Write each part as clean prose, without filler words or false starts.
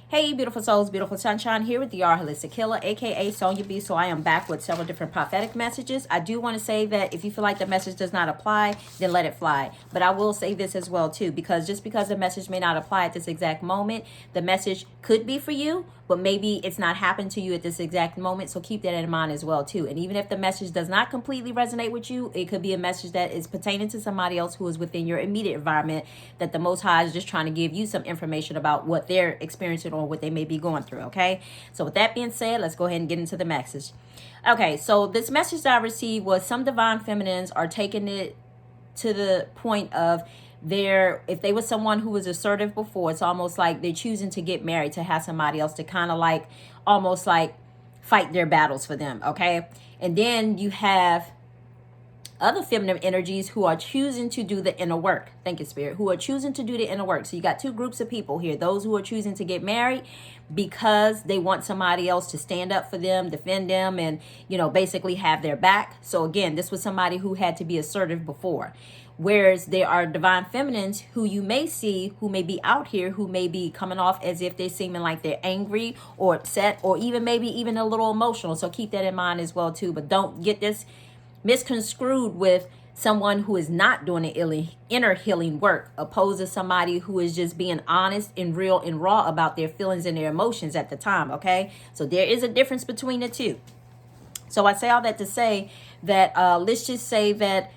Hey, beautiful souls, beautiful sunshine, here with the R Holistic Healer, aka Sonya B. So I am back with several different prophetic messages. I do want to say that if you feel like the message does not apply, then let it fly. But I will say this as well too, because just because the message may not apply at this exact moment, the message could be for you, but maybe it's not happened to you at this exact moment. So keep that in mind as well too. And even if the message does not completely resonate with you, it could be a message that is pertaining to somebody else who is within your immediate environment, that the Most High is just trying to give you some information about what they're experiencing or what they may be going through. Okay, so with that being said, let's go ahead and get into the message. Okay, so this message that I received was some divine feminines are taking it to the point of if they were someone who was assertive before, it's almost like they're choosing to get married, to have somebody else to kind of like almost like fight their battles for them. Okay, and then you have other feminine energies who are choosing to do the inner work. Thank you, Spirit. Who are choosing to do the inner work. So you got two groups of people here. Those who are choosing to get married because they want somebody else to stand up for them, defend them, and, basically have their back. So again, this was somebody who had to be assertive before. Whereas there are divine feminines who you may see, who may be out here, who may be coming off as if they're seeming like they're angry or upset, or even maybe even a little emotional. So keep that in mind as well too. But don't get this misconstrued with someone who is not doing the inner healing work, opposed to somebody who is just being honest and real and raw about their feelings and their emotions at the time. Okay, so there is a difference between the two. So I say all that to say that let's just say that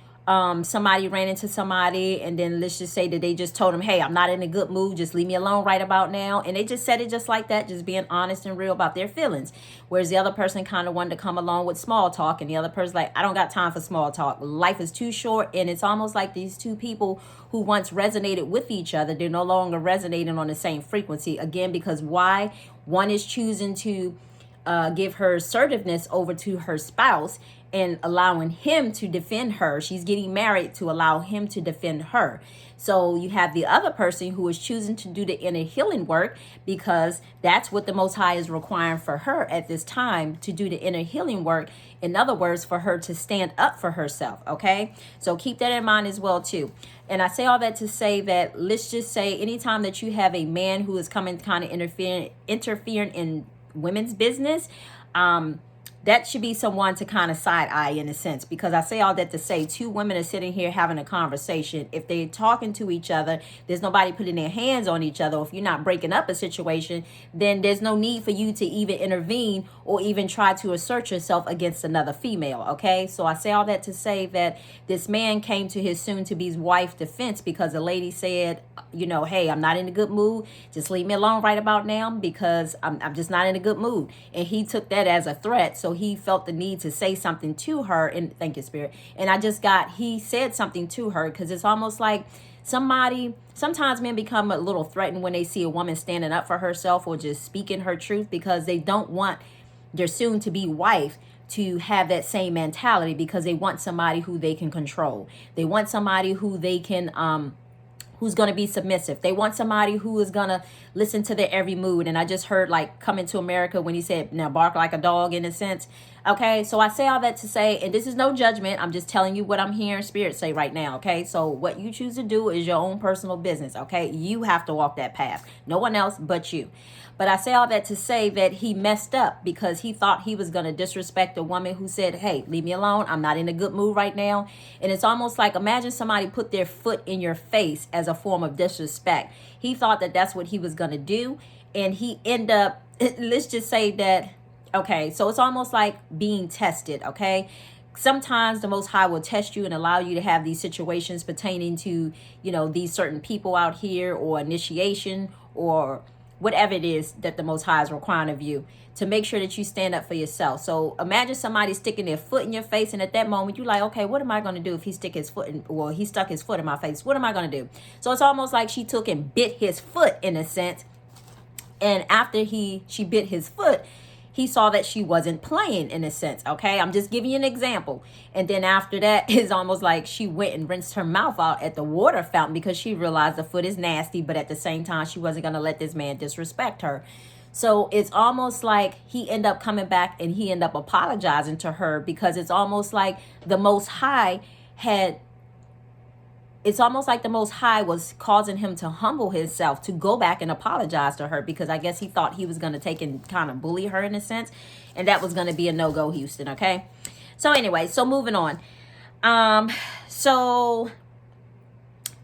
somebody ran into somebody, and then let's just say that they just told them, hey, I'm not in a good mood, just leave me alone right about now. And they just said it just like that, just being honest and real about their feelings. Whereas the other person kind of wanted to come along with small talk, and the other person like, I don't got time for small talk. Life is too short. And it's almost like these two people who once resonated with each other, they're no longer resonating on the same frequency. Again, because why? One is choosing to give her assertiveness over to her spouse and allowing him to defend her. She's getting married to allow him to defend her. So you have the other person who is choosing to do the inner healing work, because that's what the Most High is requiring for her at this time, to do the inner healing work. In other words, for her to stand up for herself. Okay, so keep that in mind as well too. And I say all that to say that let's just say anytime that you have a man who is coming kind of interfering in women's business, that should be someone to kind of side eye in a sense, because I say all that to say two women are sitting here having a conversation. If they're talking to each other, there's nobody putting their hands on each other. If you're not breaking up a situation, then there's no need for you to even intervene or even try to assert yourself against another female. Okay, so I say all that to say that this man came to his soon-to-be's wife defense because the lady said, hey, I'm not in a good mood, just leave me alone right about now, because I'm just not in a good mood. And he took that as a threat. So he felt the need to say something to her. And thank you, Spirit. And he said something to her, because it's almost like sometimes men become a little threatened when they see a woman standing up for herself or just speaking her truth, because they don't want their soon to be wife to have that same mentality, because they want somebody who they can control. They want somebody who they can who's going to be submissive. They want somebody who is going to listen to their every mood. And I just heard like Coming to America when he said, now bark like a dog, in a sense. Okay, so I say all that to say, and this is no judgment, I'm just telling you what I'm hearing Spirit say right now. Okay, so what you choose to do is your own personal business. Okay, you have to walk that path, no one else but you. But I say all that to say that he messed up, because he thought he was going to disrespect a woman who said, hey, leave me alone, I'm not in a good mood right now. And it's almost like, imagine somebody put their foot in your face as a form of disrespect. He thought that that's what he was going to do, and he ended up, let's just say that, okay, so it's almost like being tested. Okay, sometimes the Most High will test you and allow you to have these situations pertaining to, these certain people out here, or initiation, or whatever it is that the Most High is requiring of you, to make sure that you stand up for yourself. So imagine somebody sticking their foot in your face, and at that moment you're like, okay, what am I going to do if he stuck his foot in my face? What am I going to do? So it's almost like she took and bit his foot in a sense. And after she bit his foot, he saw that she wasn't playing, in a sense. Okay, I'm just giving you an example. And then after that, it's almost like she went and rinsed her mouth out at the water fountain, because she realized the foot is nasty, but at the same time she wasn't going to let this man disrespect her. So it's almost like he ended up coming back and he ended up apologizing to her, because it's almost like the Most High had it's almost like the Most High was causing him to humble himself to go back and apologize to her, because I guess he thought he was going to take and kind of bully her in a sense, and that was going to be a no-go, Houston. Okay, so anyway, so moving on. So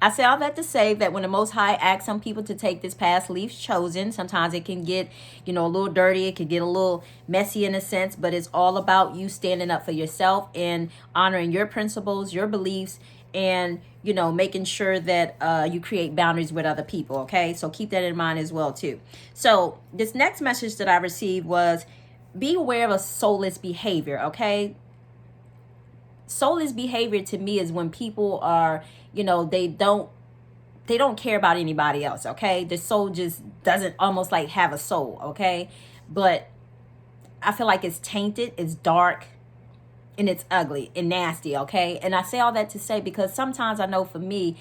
I say all that to say that when the Most High asks some people to take this past leaf chosen, sometimes it can get, a little dirty. It can get a little messy in a sense, but it's all about you standing up for yourself and honoring your principles, your beliefs, and, making sure that you create boundaries with other people. Okay, so keep that in mind as well, too. So this next message that I received was, be aware of soulless behavior. Okay, soulless behavior to me is when people are, they don't care about anybody else. Okay, the soul just doesn't almost like have a soul. Okay, but I feel like it's tainted, it's dark, and it's ugly and nasty. Okay, and I say all that to say because sometimes I know for me,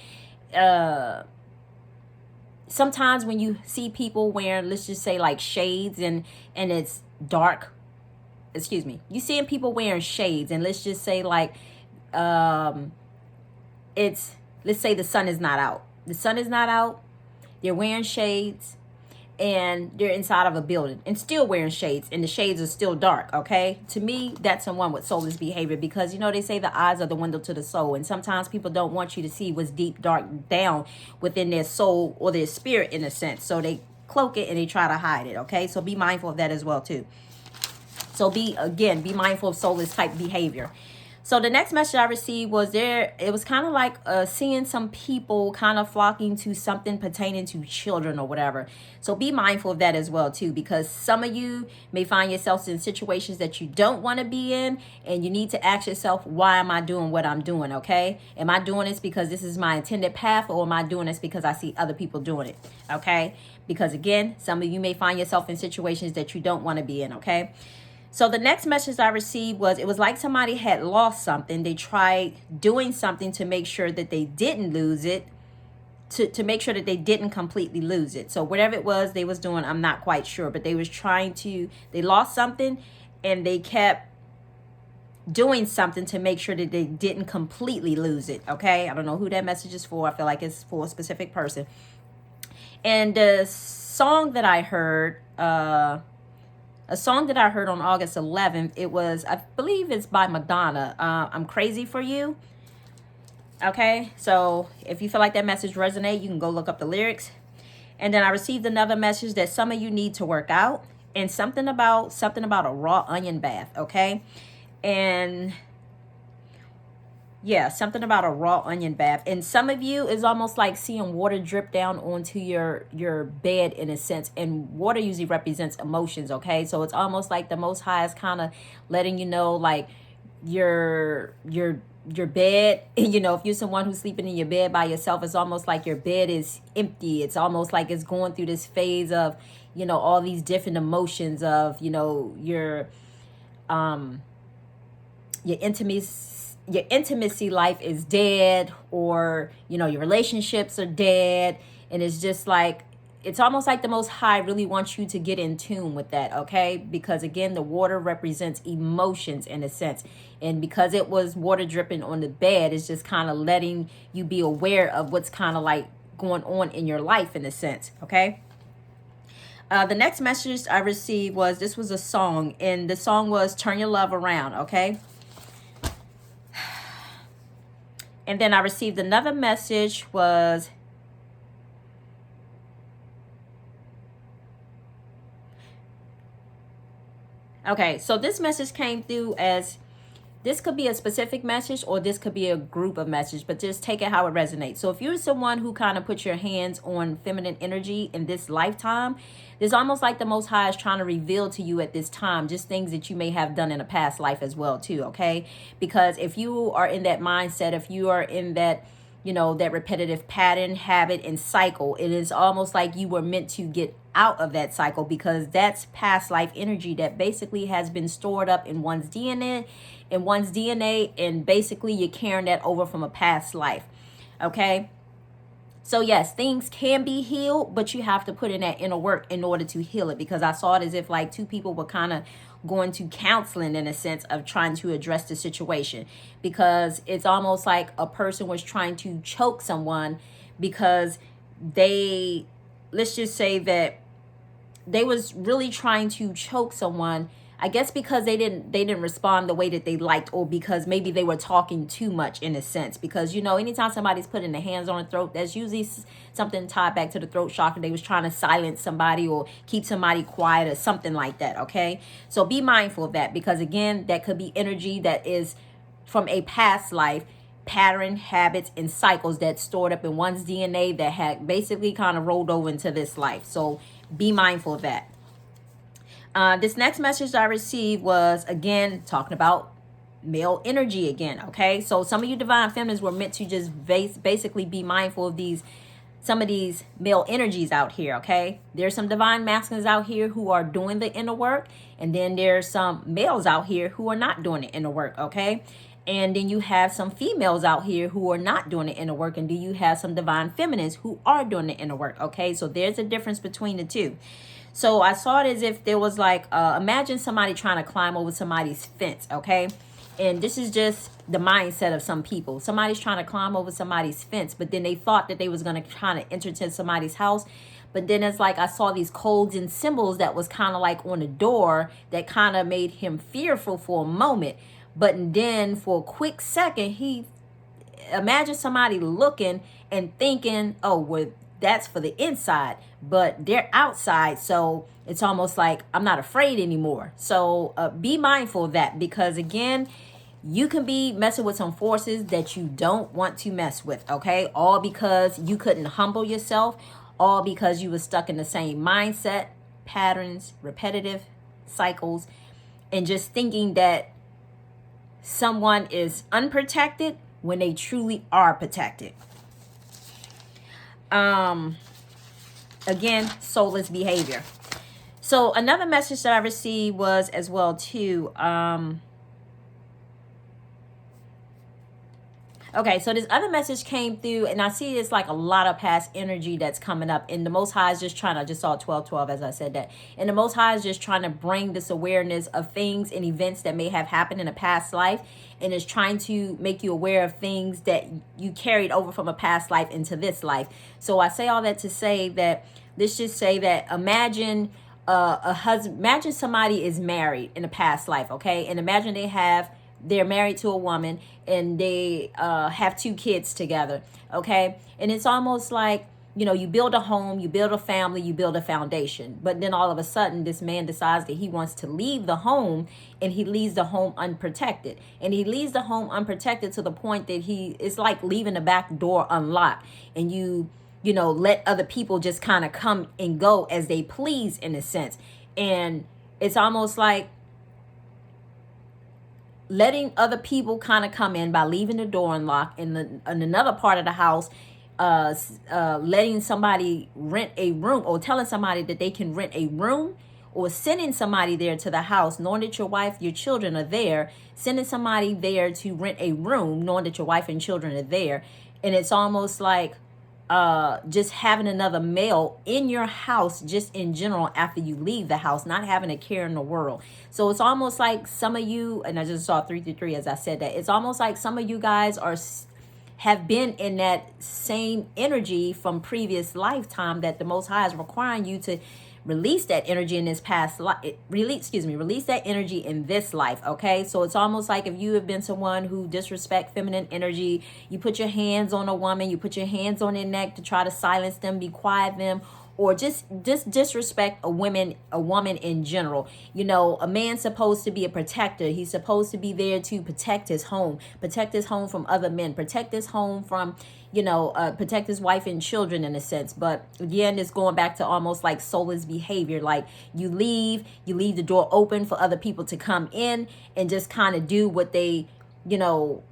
sometimes when you see people wearing, let's just say, like shades, and it's dark, excuse me, you seeing people wearing shades, and let's just say like it's, let's say the sun is not out, they're wearing shades, and they're inside of a building and still wearing shades, and the shades are still dark. Okay, to me, that's someone with soulless behavior, because they say the eyes are the window to the soul, and sometimes people don't want you to see what's deep, dark down within their soul or their spirit in a sense, so they cloak it and they try to hide it. Okay, so be mindful of that as well too. So be mindful of soulless type behavior. So the next message I received was it was kind of like seeing some people kind of flocking to something pertaining to children or whatever. So be mindful of that as well too, because some of you may find yourselves in situations that you don't want to be in, and you need to ask yourself, why am I doing what I'm doing? Okay, am I doing this because this is my intended path, or am I doing this because I see other people doing it? Okay, because again, some of you may find yourself in situations that you don't want to be in. Okay. So the next message I received was, it was like somebody had lost something. They tried doing something to make sure that they didn't lose it, to make sure that they didn't completely lose it. So whatever it was they was doing, I'm not quite sure, but they lost something, and they kept doing something to make sure that they didn't completely lose it. Okay, I don't know who that message is for. I feel like it's for a specific person. And the song that I heard, a song that I heard on August 11th, it was, I believe it's by Madonna, I'm Crazy for You. Okay, so if you feel like that message resonate, you can go look up the lyrics. And then I received another message that some of you need to work out, and something about a raw onion bath. Okay, and yeah, something about a raw onion bath. And some of you is almost like seeing water drip down onto your bed in a sense. And water usually represents emotions, okay? So it's almost like the Most High is kind of letting you know, like, your bed, if you're someone who's sleeping in your bed by yourself, it's almost like your bed is empty. It's almost like it's going through this phase of, all these different emotions of, your intimacy life is dead, or your relationships are dead, and it's just like, it's almost like the Most High really wants you to get in tune with that. Okay, because again, the water represents emotions in a sense, and because it was water dripping on the bed, it's just kind of letting you be aware of what's kind of like going on in your life in a sense. Okay, the next message I received was, this was a song, and the song was Turn Your Love Around. Okay, and then I received another message was, okay, so this message came through as, this could be a specific message, or this could be a group of messages, but just take it how it resonates. So if you're someone who kind of puts your hands on feminine energy in this lifetime, it's almost like the Most High is trying to reveal to you at this time just things that you may have done in a past life as well too, okay? Because if you are in that mindset, if you are in that, that repetitive pattern, habit, and cycle, it is almost like you were meant to get out of that cycle, because that's past life energy that basically has been stored up in one's DNA, and basically you're carrying that over from a past life. Okay, So yes, things can be healed, but you have to put in that inner work in order to heal it. Because I saw it as if like two people were kind of going to counseling in a sense of trying to address the situation. Because it's almost like a person was trying to choke someone because they, let's just say that they was really trying to choke someone, I guess because they didn't respond the way that they liked, or because maybe they were talking too much in a sense. Because you know, anytime somebody's putting their hands on the throat, that's usually something tied back to the throat chakra. They was trying to silence somebody or keep somebody quiet or something like that. Okay, so be mindful of that, because again, that could be energy that is from a past life, pattern, habits, and cycles that stored up in one's DNA that had basically kind of rolled over into this life. So be mindful of that. This next message I received was, again, talking about male energy again. Okay, so some of you divine feminines were meant to just basically be mindful of some of these male energies out here. Okay, there's some divine masculines out here who are doing the inner work, and then there's some males out here who are not doing the inner work. Okay, and then you have some females out here who are not doing the inner work, and then you have some divine feminines who are doing the inner work. Okay, so there's a difference between the two. So I saw it as if there was like, imagine somebody trying to climb over somebody's fence, okay? And this is just the mindset of some people. Somebody's trying to climb over somebody's fence, but then they thought that they was going to kind of enter into somebody's house. But then it's like I saw these codes and symbols that was kind of like on the door that kind of made him fearful for a moment. But then for a quick second, he imagine somebody looking and thinking, oh, well, that's for the inside, but they're outside. So it's almost like I'm not afraid anymore. So be mindful of that, because again, you can be messing with some forces that you don't want to mess with. Okay, all because you couldn't humble yourself, all because you were stuck in the same mindset, patterns, repetitive cycles, and just thinking that someone is unprotected when they truly are protected. Again, soulless behavior. So another message that I received was as well too, okay, so this other message came through, and I see it's like a lot of past energy that's coming up. And the Most High is just trying to, I just saw 1212 as I said that. And the Most High is just trying to bring this awareness of things and events that may have happened in a past life. And is trying to make you aware of things that you carried over from a past life into this life. So I say all that to say that, let's just say that imagine a husband, imagine somebody is married in a past life, okay? And imagine they're married to a woman and they have 2 kids together, okay? And it's almost like, you know, you build a home, you build a family, you build a foundation. But then all of a sudden, this man decides that he wants to leave the home, and he leaves the home unprotected. And he leaves the home unprotected to the point that it's like leaving the back door unlocked. And you know, let other people just kind of come and go as they please in a sense. And it's almost like letting other people kind of come in by leaving the door unlocked. In another part of the house, letting somebody rent a room, or telling somebody that they can rent a room, or sending somebody there to the house, knowing that your wife, your children are there, sending somebody there to rent a room, knowing that your wife and children are there. And it's almost like just having another male in your house, just in general, after you leave the house, not having a care in the world. So it's almost like some of you, and I just saw 333 as I said that, it's almost like some of you guys have been in that same energy from previous lifetime, that the Most High is requiring you to release that energy in this past life. Release that energy in this life. Okay, so it's almost like if you have been someone who disrespect feminine energy, you put your hands on a woman, you put your hands on their neck to try to silence them, be quiet them, or just disrespect a woman in general. You know, a man's supposed to be a protector. He's supposed to be there to protect his home from other men, protect his home from, you know, protect his wife and children in a sense. But again, it's going back to almost like soulless behavior. Like you leave the door open for other people to come in and just kind of do what they, you know,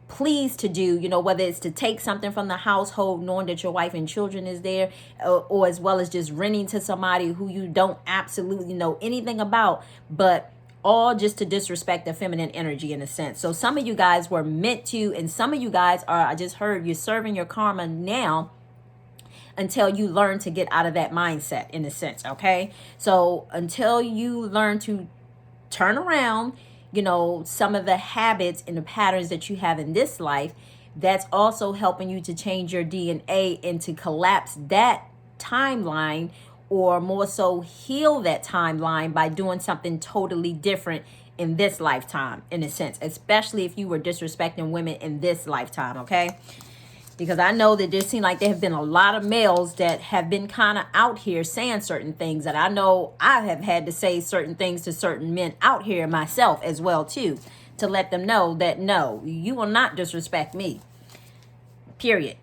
pleased to do, you know, whether it's to take something from the household knowing that your wife and children is there, or as well as just renting to somebody who you don't absolutely know anything about, but all just to disrespect the feminine energy in a sense. So some of you guys were meant to, and some of you guys are, I just heard, you're serving your karma now until you learn to get out of that mindset in a sense, okay? So until you learn to turn around, you know, some of the habits and the patterns that you have in this life, that's also helping you to change your DNA and to collapse that timeline, or more so heal that timeline by doing something totally different in this lifetime, in a sense, especially if you were disrespecting women in this lifetime, okay? Because I know that there seem like there have been a lot of males that have been kind of out here saying certain things, that I know I have had to say certain things to certain men out here myself as well too, to let them know that no, you will not disrespect me, period.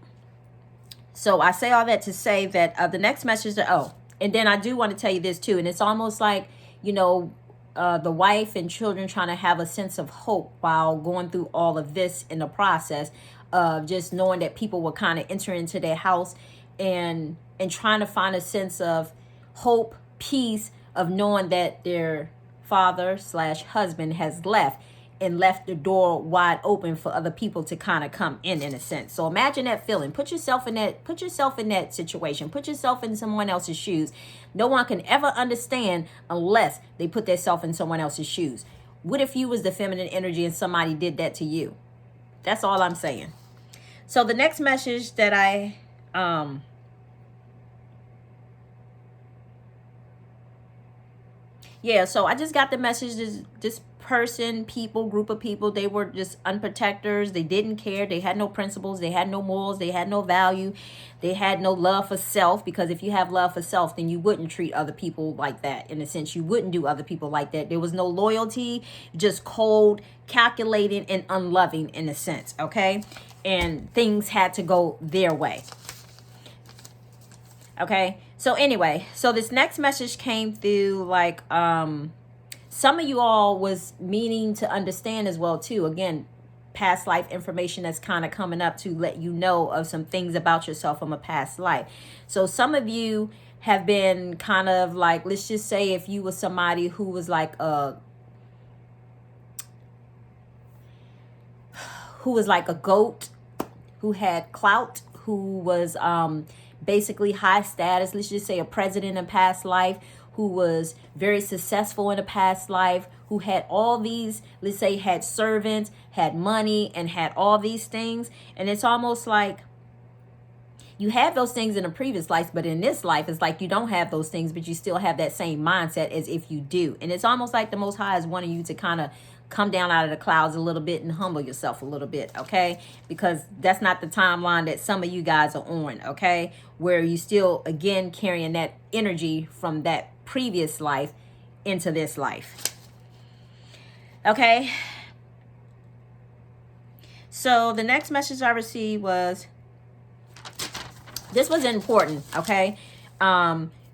So I say all that to say that the next message that, and then I do want to tell you this too, and it's almost like, you know, the wife and children trying to have a sense of hope while going through all of this in the process of just knowing that people will kind of enter into their house and trying to find a sense of hope, peace, of knowing that their father slash husband has left and left the door wide open for other people to kind of come in a sense. So imagine that feeling. Put yourself in that situation. Put yourself in someone else's shoes. No one can ever understand unless they put themselves in someone else's shoes. What if you was the feminine energy and somebody did that to you? That's all I'm saying. So the next message that I so I just got the message, this group of people, they were just unprotectors. They didn't care. They had no principles. They had no morals. They had no value. They had no love for self, because if you have love for self, then you wouldn't treat other people like that. In a sense, you wouldn't do other people like that. There was no loyalty, just cold, calculating, and unloving in a sense, okay? And things had to go their way. Okay, so anyway, so this next message came through like some of you all was meaning to understand as well too. Again, past life information that's kind of coming up to let you know of some things about yourself from a past life. So some of you have been kind of like, let's just say if you were somebody who was like a goat, who had clout, who was basically high status, let's just say a president in past life, who was very successful in a past life, who had all these, let's say had servants, had money, and had all these things. And it's almost like you had those things in a previous life, but in this life, it's like you don't have those things, but you still have that same mindset as if you do. And it's almost like the Most High is wanting you to kind of come down out of the clouds a little bit and humble yourself a little bit, okay? Because that's not the timeline that some of you guys are on, okay? Where you still, again, carrying that energy from that previous life into this life. Okay? So the next message I received was, this was important, okay?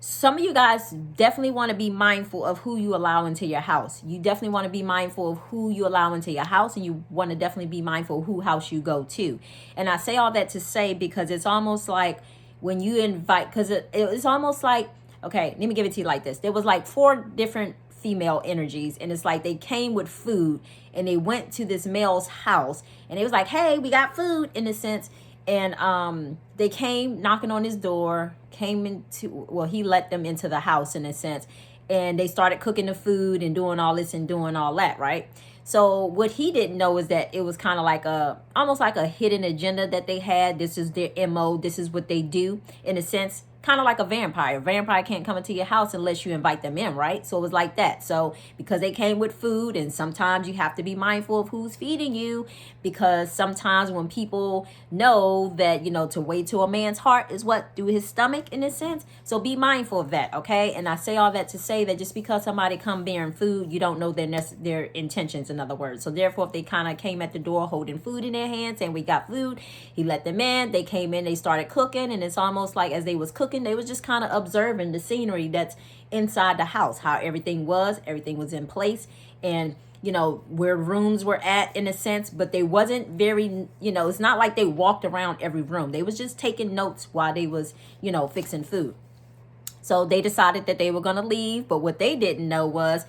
Some of you guys definitely want to be mindful of who you allow into your house. You definitely want to be mindful of who you allow into your house, and you want to definitely be mindful of who house you go to. And I say all that to say, because it's almost like when you invite, because it's almost like, okay, let me give it to you like this. There was like 4 different female energies, and it's like they came with food, and they went to this male's house, and it was like, hey, we got food, in a sense. And they came knocking on his door, he let them into the house in a sense, and they started cooking the food and doing all this and doing all that, right? So what he didn't know is that it was kind of like almost like a hidden agenda that they had. This is their MO. This is what they do, in a sense. Kind of like a vampire. A vampire can't come into your house unless you invite them in, right? So it was like that. So because they came with food, and sometimes you have to be mindful of who's feeding you, because sometimes when people know that, to wait to a man's heart is what? Through his stomach, in a sense. So be mindful of that, okay? And I say all that to say that just because somebody come bearing food, you don't know their intentions, in other words. So therefore, if they kind of came at the door holding food in their hands and we got food, he let them in, they came in, they started cooking, and it's almost like as they was cooking, they was just kind of observing the scenery that's inside the house, how everything was in place, and where rooms were at, in a sense. But they wasn't very, it's not like they walked around every room. They was just taking notes while they was fixing food. So they decided that they were going to leave, but what they didn't know was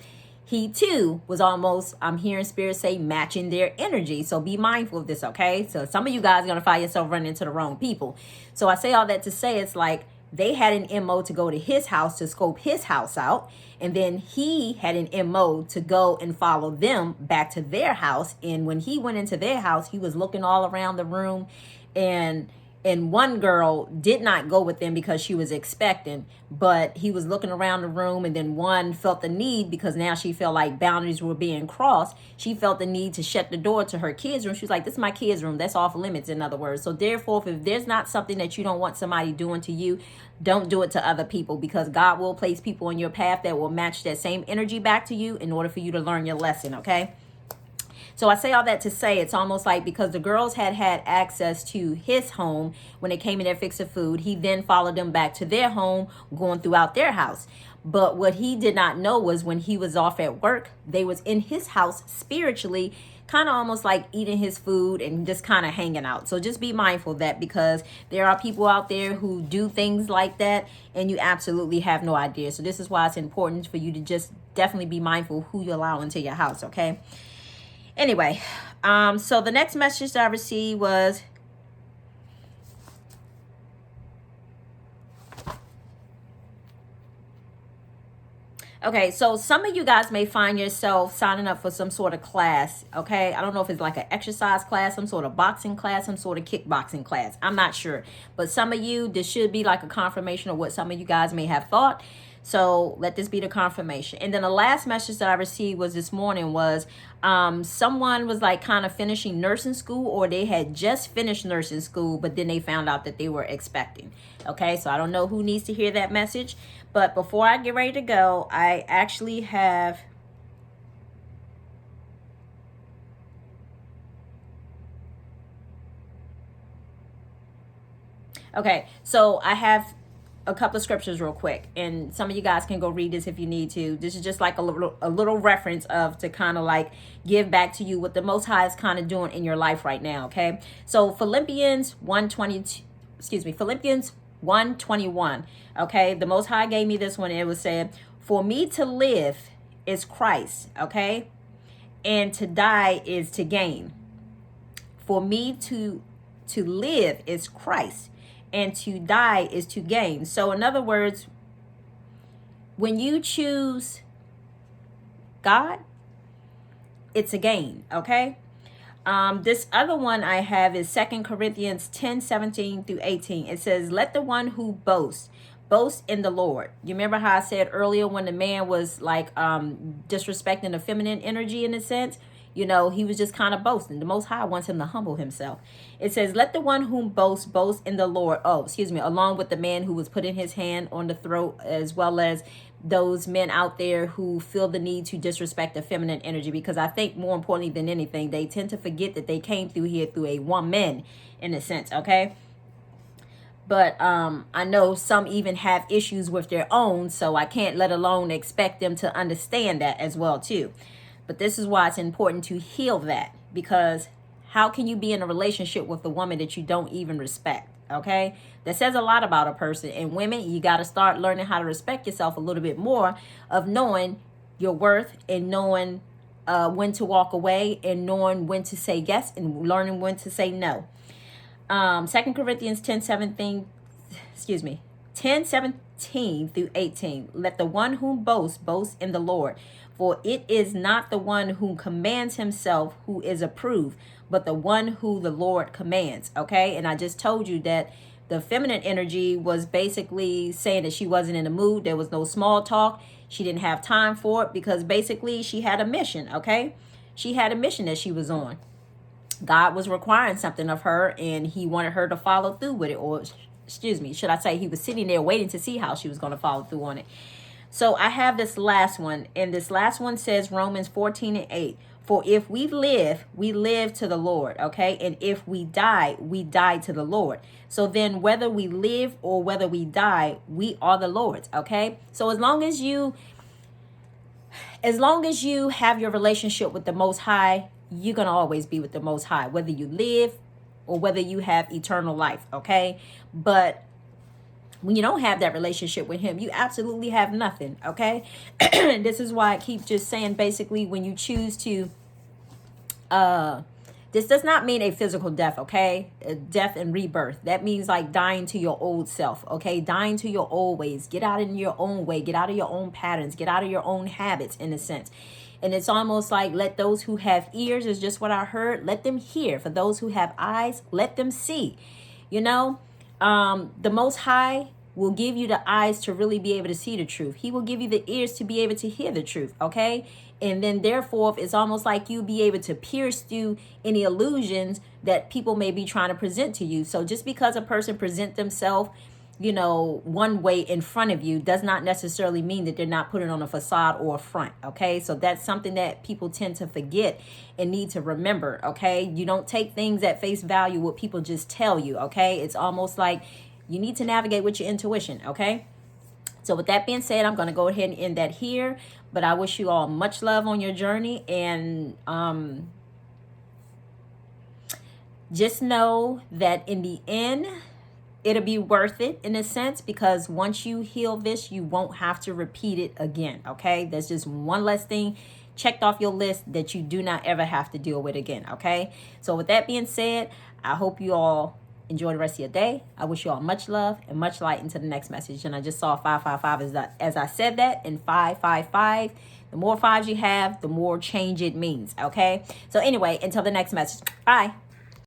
he too was almost, I'm hearing spirit say, matching their energy. So be mindful of this, okay? So some of you guys are going to find yourself running into the wrong people. So I say all that to say, it's like they had an MO to go to his house to scope his house out. And then he had an MO to go and follow them back to their house. And when he went into their house, he was looking all around the room, and one girl did not go with them because she was expecting, but he was looking around the room, and then one felt the need, because now she felt like boundaries were being crossed. She felt the need to shut the door to her kids' room. She was like, this is my kids' room. That's off limits, in other words. So therefore, if there's not something that you don't want somebody doing to you, don't do it to other people, because God will place people in your path that will match that same energy back to you in order for you to learn your lesson, okay? So I say all that to say, it's almost like, because the girls had access to his home when they came in there fixing food, he then followed them back to their home, going throughout their house. But what he did not know was when he was off at work, they was in his house spiritually, kind of almost like eating his food and just kind of hanging out. So just be mindful of that, because there are people out there who do things like that and you absolutely have no idea. So this is why it's important for you to just definitely be mindful who you allow into your house, okay? Anyway, so the next message that I received was, okay, so some of you guys may find yourself signing up for some sort of class, okay? I don't know if it's like an exercise class, some sort of boxing class, some sort of kickboxing class. I'm not sure. But some of you, this should be like a confirmation of what some of you guys may have thought. So let this be the confirmation. And then the last message that I received was this morning was someone was like kind of finishing nursing school, or they had just finished nursing school, but then they found out that they were expecting. Okay, so I don't know who needs to hear that message. But before I get ready to go, I actually have... Okay, so I have a couple of scriptures real quick, and some of you guys can go read this if you need to. This is just like a little reference of, to kind of like give back to you what the Most High is kind of doing in your life right now, okay? So Philippians 1:21, okay? The Most High gave me this one, and it was said, for me to live is Christ, okay? And to die is to gain. For me to live is Christ, and to die is to gain. So in other words, when you choose God, it's a gain, okay? This other one I have is 2 Corinthians 10:17-18. It says, let the one who boast in the Lord. You remember how I said earlier when the man was like disrespecting the feminine energy in a sense? You know, he was just kind of boasting. The Most High wants him to humble himself. It says, let the one whom boast in the Lord. Along with the man who was putting his hand on the throat, as well as those men out there who feel the need to disrespect the feminine energy. Because I think more importantly than anything, they tend to forget that they came through here through a woman, in a sense, okay? But I know some even have issues with their own, so I can't let alone expect them to understand that as well too. But this is why it's important to heal that, because how can you be in a relationship with a woman that you don't even respect? Okay, that says a lot about a person. And women, you got to start learning how to respect yourself a little bit more, of knowing your worth and knowing when to walk away, and knowing when to say yes and learning when to say no. 2 Corinthians 10:17-18. Let the one who boast in the Lord. For it is not the one who commands himself who is approved, but the one who the Lord commands. Okay, and I just told you that the feminine energy was basically saying that she wasn't in the mood. There was no small talk. She didn't have time for it, because basically she had a mission. Okay, she had a mission that she was on. God was requiring something of her, and he wanted her to follow through with it. Or should I say, he was sitting there waiting to see how she was going to follow through on it. So I have this last one, and this last one says Romans 14:8. For if we live to the Lord, okay? And if we die to the Lord. So then whether we live or whether we die, we are the Lord's, okay? So as long as you have your relationship with the Most High, you're going to always be with the Most High, whether you live or whether you have eternal life, okay? But When you don't have that relationship with him, you absolutely have nothing, okay? This is why I keep just saying, basically, when you choose to, this does not mean a physical death, okay? A death and rebirth. That means like dying to your old self, okay? Dying to your old ways. Get out in your own way. Get out of your own patterns. Get out of your own habits, in a sense. And it's almost like, let those who have ears, is just what I heard, let them hear. For those who have eyes, let them see. You know, the Most High will give you the eyes to really be able to see the truth. He will give you the ears to be able to hear the truth, okay? And then therefore, it's almost like you be able to pierce through any illusions that people may be trying to present to you. So just because a person present themselves, you know, one way in front of you does not necessarily mean that they're not putting on a facade or a front, okay? So that's something that people tend to forget and need to remember, okay? You don't take things at face value what people just tell you, okay? It's almost like you need to navigate with your intuition, okay? So with that being said, I'm going to go ahead and end that here. But I wish you all much love on your journey. And just know that in the end, it'll be worth it in a sense, because once you heal this, you won't have to repeat it again, okay? There's just one less thing checked off your list that you do not ever have to deal with again, okay? So with that being said, I hope you all enjoy the rest of your day. I wish you all much love and much light into the next message. And I just saw 555 as I said that, and 555. The more fives you have, the more change it means, okay? So anyway, until the next message. Bye.